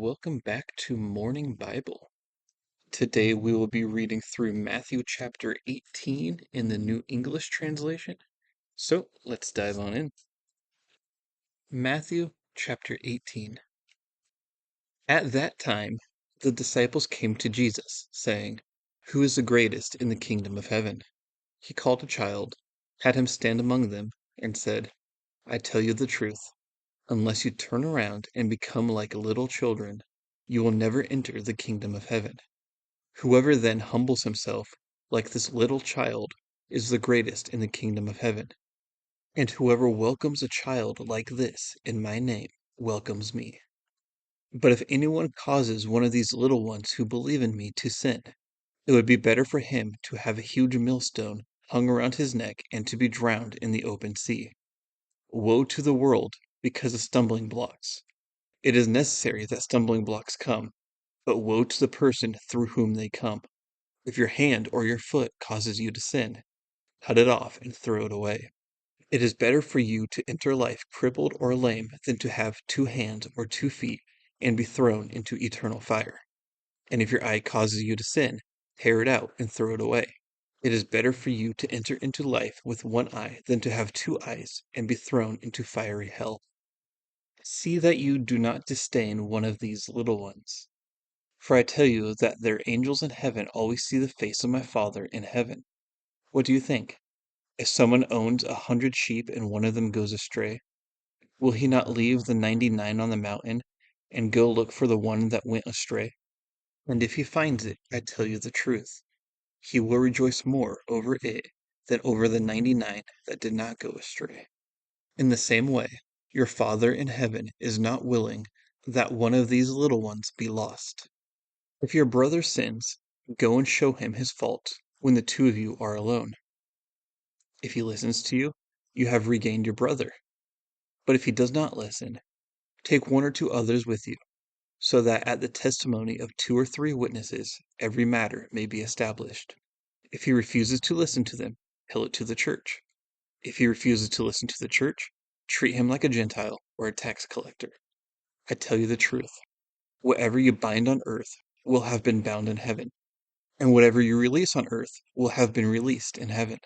welcome back to Morning Bible. Today we will be reading through Matthew chapter 18 in the New English translation. So let's dive on in. Matthew chapter 18. At that time, the disciples came to Jesus, saying, "Who is the greatest in the kingdom of heaven?" He called a child, had him stand among them, and said, "I tell you the truth. Unless you turn around and become like little children, you will never enter the kingdom of heaven. Whoever then humbles himself like this little child is the greatest in the kingdom of heaven. And whoever welcomes a child like this in my name welcomes me. But if anyone causes one of these little ones who believe in me to sin, it would be better for him to have a huge millstone hung around his neck and to be drowned in the open sea. Woe to the world because of stumbling blocks. It is necessary that stumbling blocks come, but woe to the person through whom they come. If your hand or your foot causes you to sin, cut it off and throw it away. It is better for you to enter life crippled or lame than to have 2 hands or 2 feet and be thrown into eternal fire. And if your eye causes you to sin, tear it out and throw it away. It is better for you to enter into life with 1 eye than to have 2 eyes and be thrown into fiery hell. See that you do not disdain one of these little ones. For I tell you that their angels in heaven always see the face of my Father in heaven. What do you think? If someone owns 100 sheep and one of them goes astray, will he not leave the 99 on the mountain and go look for the one that went astray? And if he finds it, I tell you the truth, he will rejoice more over it than over the 99 that did not go astray. In the same way, your Father in heaven is not willing that one of these little ones be lost. If your brother sins, go and show him his fault when the two of you are alone. If he listens to you, you have regained your brother. But if he does not listen, take 1 or 2 others with you, so that at the testimony of 2 or 3 witnesses every matter may be established. If he refuses to listen to them, tell it to the church. If he refuses to listen to the church, treat him like a Gentile or a tax collector. I tell you the truth. Whatever you bind on earth will have been bound in heaven, and whatever you release on earth will have been released in heaven.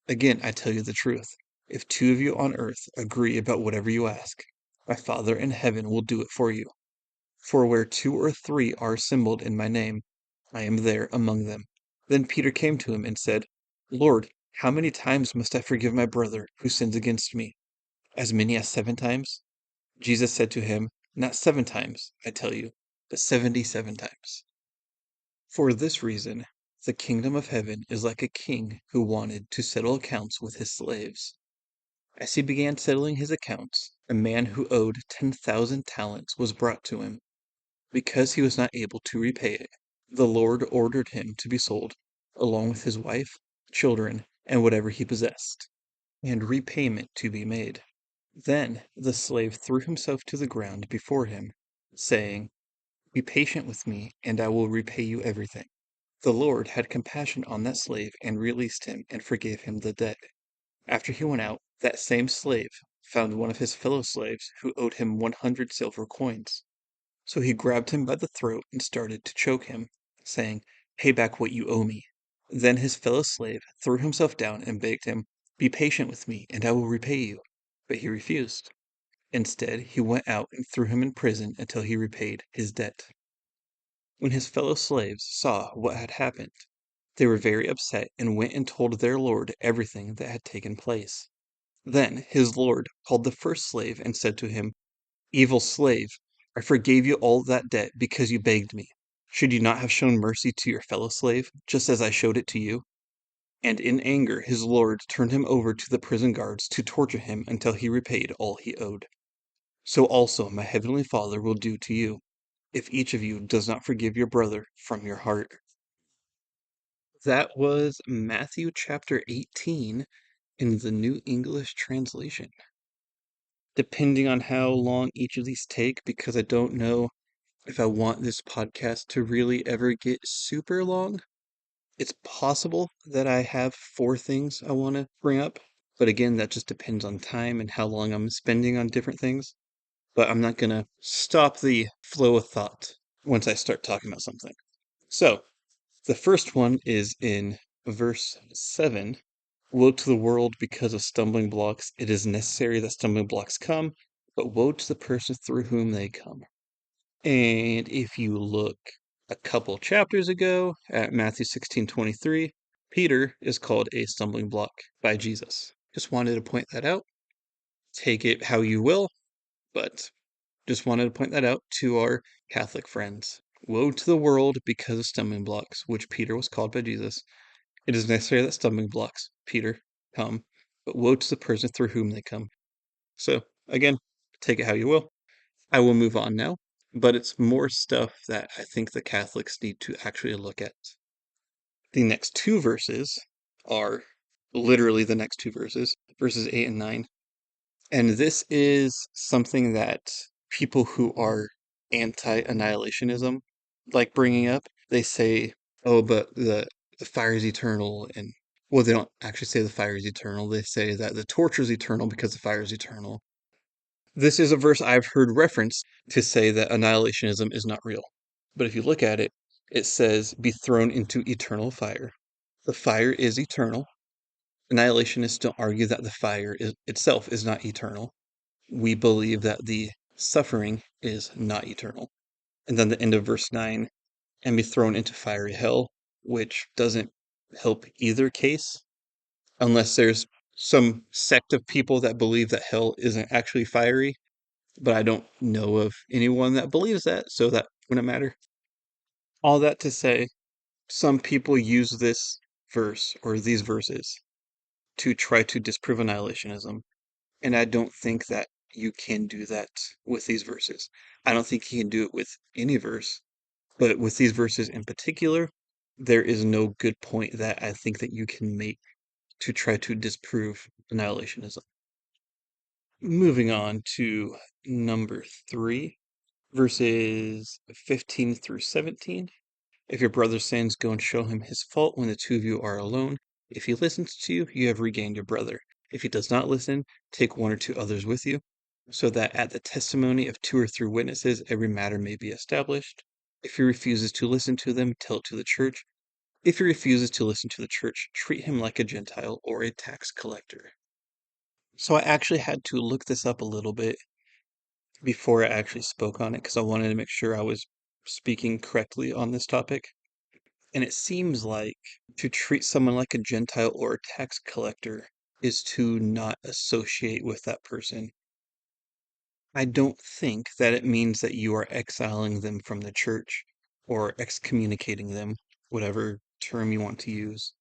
Again, I tell you the truth. If 2 of you on earth agree about whatever you ask, my Father in heaven will do it for you. For where 2 or 3 are assembled in my name, I am there among them. Then Peter came to him and said, Lord, how many times must I forgive my brother who sins against me? As many as 7 times? Jesus said to him, Not 7 times, I tell you, but 77 times. For this reason, the kingdom of heaven is like a king who wanted to settle accounts with his slaves. As he began settling his accounts, a man who owed 10,000 talents was brought to him. Because he was not able to repay it, the Lord ordered him to be sold, along with his wife, children, and whatever he possessed, and repayment to be made. Then the slave threw himself to the ground before him, saying, Be patient with me, and I will repay you everything. The Lord had compassion on that slave and released him and forgave him the debt. After he went out, that same slave found one of his fellow slaves who owed him 100 silver coins. So he grabbed him by the throat and started to choke him, saying, Pay back what you owe me. Then his fellow slave threw himself down and begged him, Be patient with me, and I will repay you. But he refused. Instead, he went out and threw him in prison until he repaid his debt. When his fellow slaves saw what had happened, they were very upset and went and told their lord everything that had taken place. Then his lord called the first slave and said to him, Evil slave, I forgave you all that debt because you begged me. Should you not have shown mercy to your fellow slave, just as I showed it to you? And in anger his lord turned him over to the prison guards to torture him until he repaid all he owed. So also my heavenly Father will do to you, if each of you does not forgive your brother from your heart. That was Matthew chapter 18 in the New English translation. Depending on how long each of these take, because I don't know if I want this podcast to really ever get super long, it's possible that I have 4 things I want to bring up. But again, that just depends on time and how long I'm spending on different things. but I'm not going to stop the flow of thought once I start talking about something. So, the first one is in verse 7. Woe to the world because of stumbling blocks. It is necessary that stumbling blocks come, but woe to the person through whom they come. And if you look a couple chapters ago at Matthew 16:23, Peter is called a stumbling block by Jesus. Just wanted to point that out. Take it how you will, but just wanted to point that out to our Catholic friends. Woe to the world because of stumbling blocks, which Peter was called by Jesus. It is necessary that stumbling blocks, Peter, come, but woe to the person through whom they come. So, again, take it how you will. I will move on now, but it's more stuff that I think the Catholics need to actually look at. The next two verses are literally the next two verses, verses 8 and 9. And this is something that people who are anti-annihilationism like bringing up. They say, oh, but the fire is eternal. And, well, they don't actually say the fire is eternal. They say that the torture is eternal because the fire is eternal. This is a verse I've heard referenced to say that annihilationism is not real. But if you look at it, it says, be thrown into eternal fire. The fire is eternal. Annihilationists don't argue that the fire itself is not eternal. We believe that the suffering is not eternal. And then the end of verse 9, and be thrown into fiery hell, which doesn't help either case, unless there's some sect of people that believe that hell isn't actually fiery. But I don't know of anyone that believes that, so that wouldn't matter. All that to say, some people use this verse or these verses to try to disprove annihilationism. And I don't think that you can do that with these verses. I don't think you can do it with any verse, but with these verses in particular, there is no good point that I think that you can make to try to disprove annihilationism. Moving on to number 3, verses 15 through 17. If your brother sins, go and show him his fault when the two of you are alone. If he listens to you, you have regained your brother. If he does not listen, take one or two others with you, so that at the testimony of 2 or 3 witnesses every matter may be established. If he refuses to listen to them, tell it to the church. If he refuses to listen to the church, treat him like a Gentile or a tax collector. So I actually had to look this up a little bit before I actually spoke on it because I wanted to make sure I was speaking correctly on this topic. And it seems like to treat someone like a Gentile or a tax collector is to not associate with that person. I don't think that it means that you are exiling them from the church or excommunicating them, whatever term you want to use.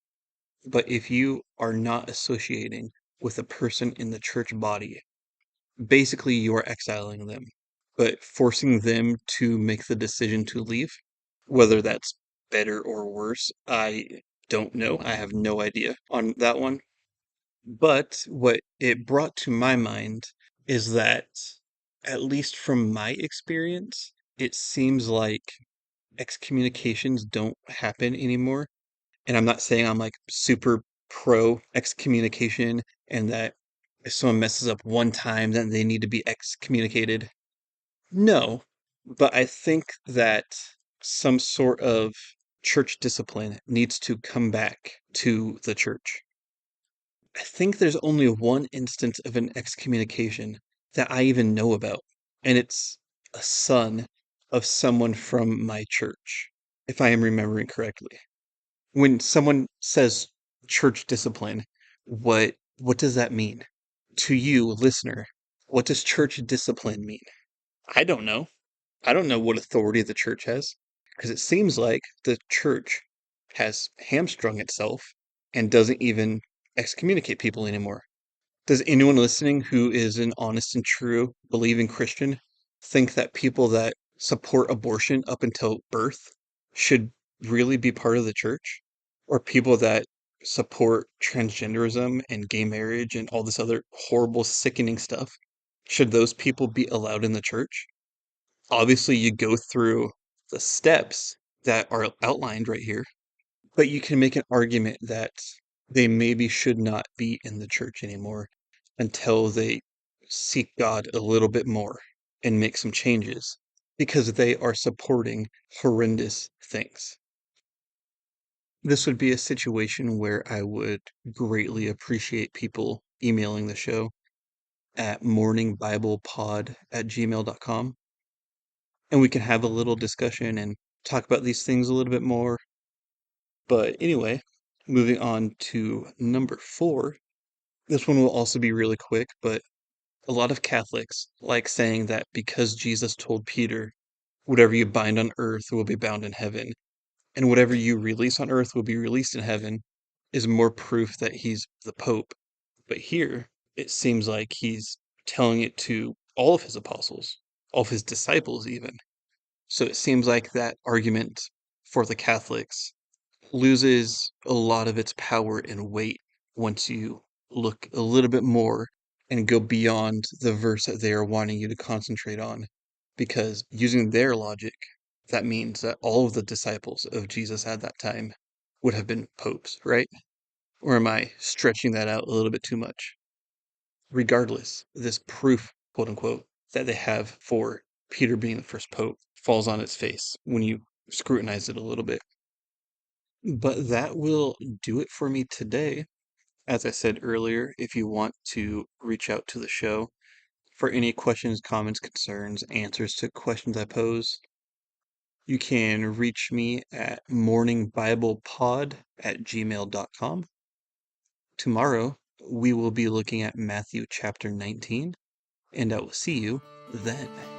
But if you are not associating with a person in the church body, basically you are exiling them. But forcing them to make the decision to leave, whether that's better or worse, I don't know. I have no idea on that one. But what it brought to my mind is that, at least from my experience, it seems like excommunications don't happen anymore. And I'm not saying I'm like super pro excommunication and that if someone messes up one time, then they need to be excommunicated. No, but I think that some sort of church discipline needs to come back to the church. I think there's only one instance of an excommunication that I even know about, and it's a son of someone from my church, if I am remembering correctly. When someone says church discipline, what does that mean? To you, listener, what does church discipline mean? I don't know. I don't know what authority the church has, because it seems like the church has hamstrung itself and doesn't even excommunicate people anymore. Does anyone listening who is an honest and true believing Christian think that people that support abortion up until birth should really be part of the church? Or people that support transgenderism and gay marriage and all this other horrible, sickening stuff? Should those people be allowed in the church? Obviously, you go through the steps that are outlined right here, but you can make an argument that they maybe should not be in the church anymore until they seek God a little bit more and make some changes because they are supporting horrendous things. This would be a situation where I would greatly appreciate people emailing the show at morningbiblepod@gmail.com, and we can have a little discussion and talk about these things a little bit more. But anyway, moving on to number 4. This one will also be really quick, but a lot of Catholics like saying that because Jesus told Peter, whatever you bind on earth will be bound in heaven, and whatever you release on earth will be released in heaven, is more proof that he's the Pope. But here, it seems like he's telling it to all of his apostles, all of his disciples even. So it seems like that argument for the Catholics loses a lot of its power and weight once you look a little bit more and go beyond the verse that they are wanting you to concentrate on. Because using their logic, that means that all of the disciples of Jesus at that time would have been popes, right? Or am I stretching that out a little bit too much? Regardless, this proof, quote unquote, that they have for Peter being the first pope falls on its face when you scrutinize it a little bit. But that will do it for me today. As I said earlier, if you want to reach out to the show for any questions, comments, concerns, answers to questions I pose, you can reach me at morningbiblepod@gmail.com. Tomorrow, we will be looking at Matthew chapter 19, and I will see you then.